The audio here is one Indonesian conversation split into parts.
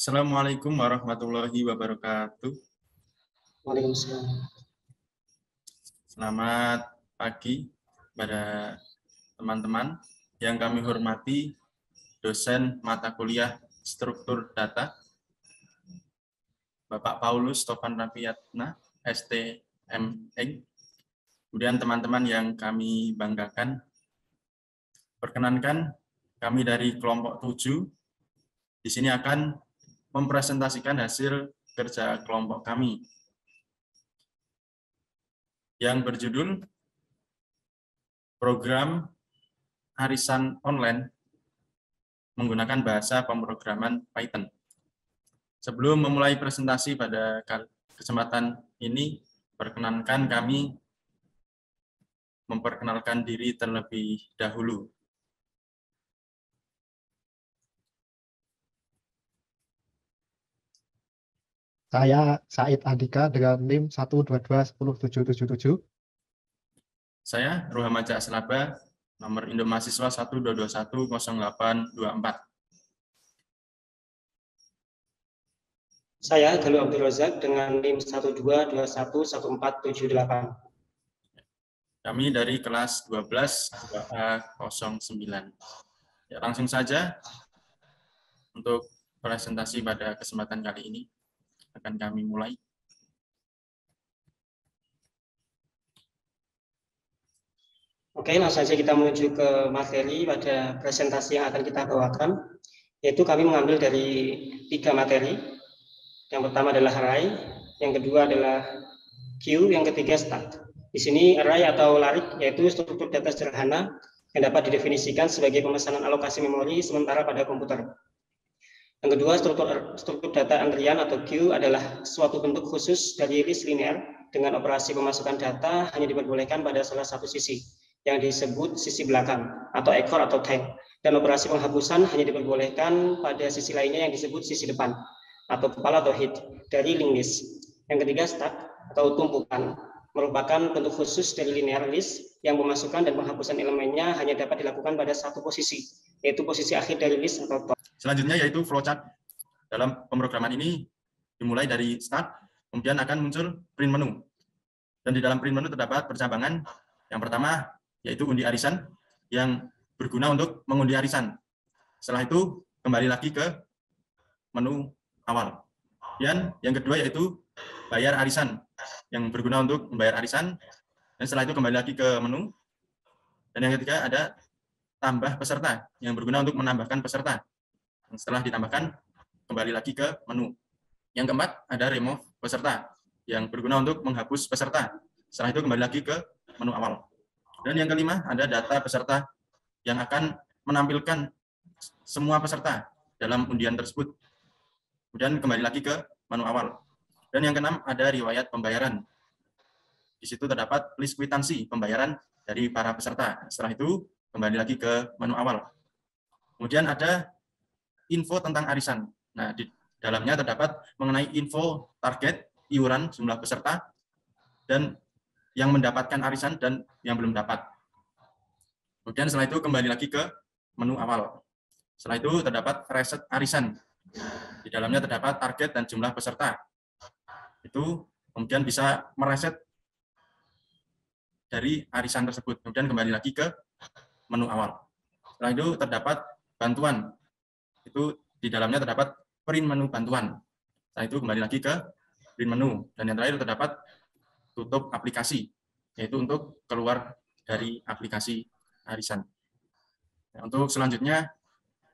Assalamualaikum warahmatullahi wabarakatuh. Waalaikumsalam. Selamat pagi pada teman-teman yang kami hormati, dosen mata kuliah struktur data, Bapak Paulus Tovan Rafiatna, STME. Kemudian teman-teman yang kami banggakan, perkenankan kami dari kelompok 7 di sini akan mempresentasikan hasil kerja kelompok kami yang berjudul Program Arisan Online menggunakan bahasa pemrograman Python. Sebelum memulai presentasi pada kesempatan ini, perkenankan kami memperkenalkan diri terlebih dahulu. Saya Said Andika dengan NIM 122107777. Saya Rohamaja Aslaba, nomor Indo Mahasiswa 122108244. Saya Galuh Abdul Razak dengan NIM 122111478. Kami dari kelas 12 2A09. Ya, langsung saja untuk presentasi pada kesempatan kali ini akan kami mulai. Oke, langsung saja kita menuju ke materi pada presentasi yang akan kita bawakan, yaitu kami mengambil dari 3 materi. Yang pertama adalah array, yang kedua adalah queue, yang ketiga stack. Di sini array atau larik yaitu struktur data sederhana yang dapat didefinisikan sebagai pemesanan alokasi memori sementara pada komputer. Yang kedua, struktur data antrian atau queue adalah suatu bentuk khusus dari list linear dengan operasi pemasukan data hanya diperbolehkan pada salah satu sisi yang disebut sisi belakang atau ekor atau tail, dan operasi penghapusan hanya diperbolehkan pada sisi lainnya yang disebut sisi depan atau kepala atau head dari linked list. Yang ketiga, stack atau tumpukan merupakan bentuk khusus dari linear list yang pemasukan dan penghapusan elemennya hanya dapat dilakukan pada satu posisi, yaitu posisi akhir dari list atau top. Selanjutnya yaitu flowchart. Dalam pemrograman ini dimulai dari start, kemudian akan muncul print menu. Dan di dalam print menu terdapat percambangan. Yang pertama yaitu undi arisan yang berguna untuk mengundi arisan. Setelah itu kembali lagi ke menu awal. Dan yang kedua yaitu bayar arisan yang berguna untuk membayar arisan. Dan setelah itu kembali lagi ke menu. Dan yang ketiga ada tambah peserta yang berguna untuk menambahkan peserta. Setelah ditambahkan, kembali lagi ke menu. Yang keempat, ada remove peserta, yang berguna untuk menghapus peserta. Setelah itu kembali lagi ke menu awal. Dan yang kelima, ada data peserta, yang akan menampilkan semua peserta dalam undian tersebut. Kemudian kembali lagi ke menu awal. Dan yang keenam, ada riwayat pembayaran. Di situ terdapat list kwitansi pembayaran dari para peserta. Setelah itu, kembali lagi ke menu awal. Kemudian ada info tentang arisan. Nah, di dalamnya terdapat mengenai info target, iuran, jumlah peserta, dan yang mendapatkan arisan dan yang belum dapat. Kemudian setelah itu kembali lagi ke menu awal. Setelah itu terdapat reset arisan. Di dalamnya terdapat target dan jumlah peserta. Itu kemudian bisa mereset dari arisan tersebut. Kemudian kembali lagi ke menu awal. Setelah itu terdapat bantuan. Itu di dalamnya terdapat print menu bantuan. Setelah itu kembali lagi ke print menu. Dan yang terakhir terdapat tutup aplikasi, yaitu untuk keluar dari aplikasi arisan. Nah, untuk selanjutnya,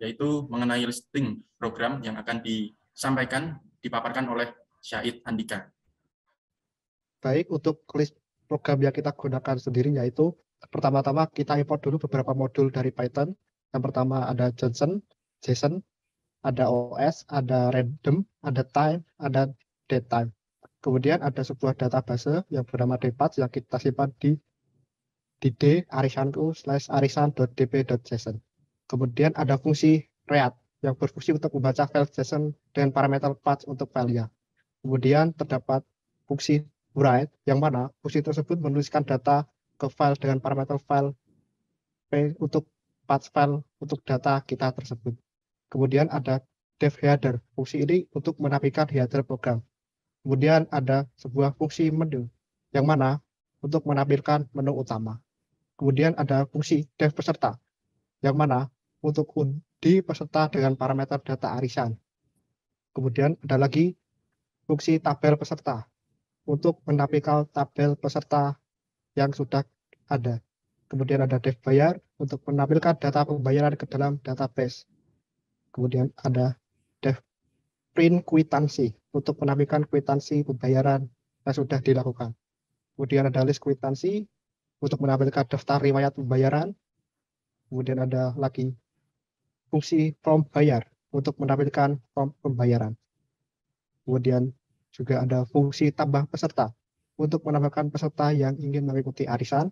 yaitu mengenai listing program yang akan disampaikan, dipaparkan oleh Syahid Andika. Baik, untuk list program yang kita gunakan sendiri yaitu pertama-tama kita import dulu beberapa modul dari Python. Yang pertama ada JSON, ada OS, ada random, ada time, ada datetime. Kemudian ada sebuah database yang bernama dpath yang kita simpan di d arisanku/arisan.db.json. Kemudian ada fungsi read yang berfungsi untuk membaca file JSON dengan parameter path untuk filenya. Kemudian terdapat fungsi write yang mana fungsi tersebut menuliskan data ke file dengan parameter file p untuk path file untuk data kita tersebut. Kemudian ada dev header. Fungsi ini untuk menampilkan header program. Kemudian ada sebuah fungsi menu, yang mana untuk menampilkan menu utama. Kemudian ada fungsi dev peserta, yang mana untuk undi peserta dengan parameter data arisan. Kemudian ada lagi fungsi tabel peserta, untuk menampilkan tabel peserta yang sudah ada. Kemudian ada dev bayar, untuk menampilkan data pembayaran ke dalam database. Kemudian ada dev print kwitansi, untuk menampilkan kwitansi pembayaran yang sudah dilakukan. Kemudian ada list kwitansi, untuk menampilkan daftar riwayat pembayaran. Kemudian ada lagi fungsi form bayar, untuk menampilkan form pembayaran. Kemudian juga ada fungsi tambah peserta, untuk menambahkan peserta yang ingin mengikuti arisan.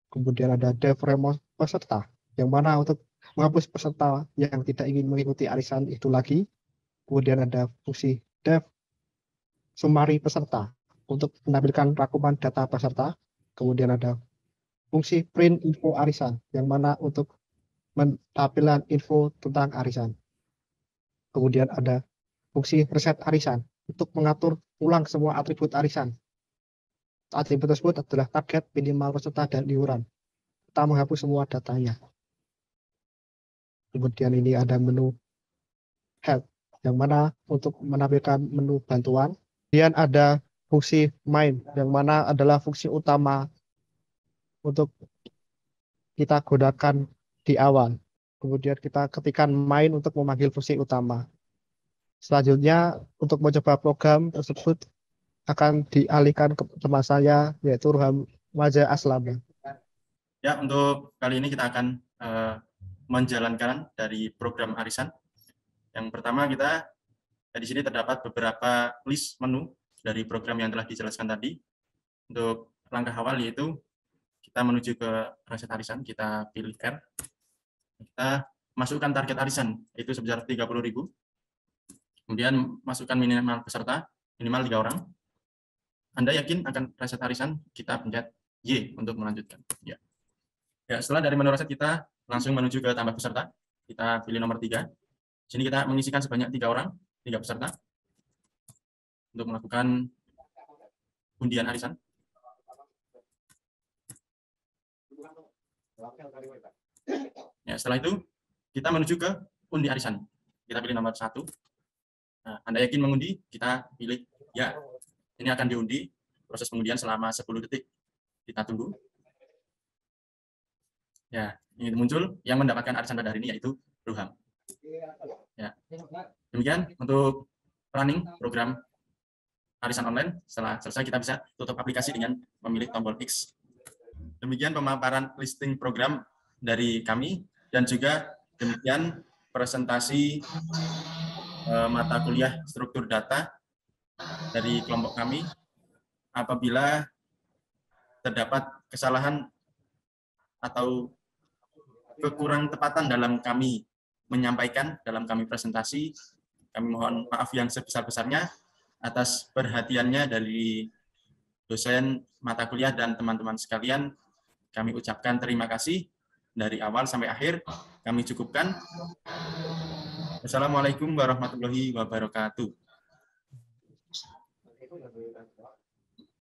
Kemudian ada dev remove peserta, yang mana untuk menghapus peserta yang tidak ingin mengikuti arisan itu lagi. Kemudian ada fungsi dev summary peserta, untuk menampilkan rangkuman data peserta. Kemudian ada fungsi print info arisan, yang mana untuk tampilan info tentang arisan. Kemudian ada fungsi reset arisan, untuk mengatur ulang semua atribut arisan. Atribut tersebut adalah target, minimal peserta, dan iuran. Kita menghapus semua datanya. Kemudian ini ada menu help, yang mana untuk menampilkan menu bantuan. Kemudian ada fungsi main, yang mana adalah fungsi utama untuk kita gunakan di awal. Kemudian kita ketikkan main untuk memanggil fungsi utama. Selanjutnya, untuk mencoba program tersebut akan dialihkan ke teman saya, yaitu Ruham Wajah Aslam. Ya, untuk kali ini kita akan menjalankan dari program arisan. Yang pertama, kita di sini terdapat beberapa list menu dari program yang telah dijelaskan tadi. Untuk langkah awal yaitu kita menuju ke reset arisan, kita pilih R. Kita masukkan target arisan, yaitu sebesar 30.000. Kemudian masukkan minimal peserta, minimal 3 orang. Anda yakin akan reset arisan, kita pencet Y untuk melanjutkan. Ya. Ya, setelah dari menu reset kita langsung menuju ke tambah peserta. Kita pilih nomor 3. Di sini kita mengisikan sebanyak 3 orang, 3 peserta untuk melakukan undian arisan. Ya, setelah itu kita menuju ke undi arisan. Kita pilih nomor 1. Nah, Anda yakin mengundi? Kita pilih ya. Ini akan diundi. Proses pengundian selama 10 detik. Kita tunggu. Ya, ini muncul yang mendapatkan arisan pada hari ini yaitu Ruham. Ya. Demikian untuk running program arisan online. Setelah selesai kita bisa tutup aplikasi dengan memilih tombol X. Demikian pemaparan listing program dari kami dan juga demikian presentasi mata kuliah struktur data dari kelompok kami. Apabila terdapat kesalahan atau kekurang tepatan dalam kami menyampaikan, dalam kami presentasi, kami mohon maaf yang sebesar-besarnya atas perhatiannya dari dosen mata kuliah dan teman-teman sekalian. Kami ucapkan terima kasih dari awal sampai akhir. Kami cukupkan. Wassalamualaikum warahmatullahi wabarakatuh.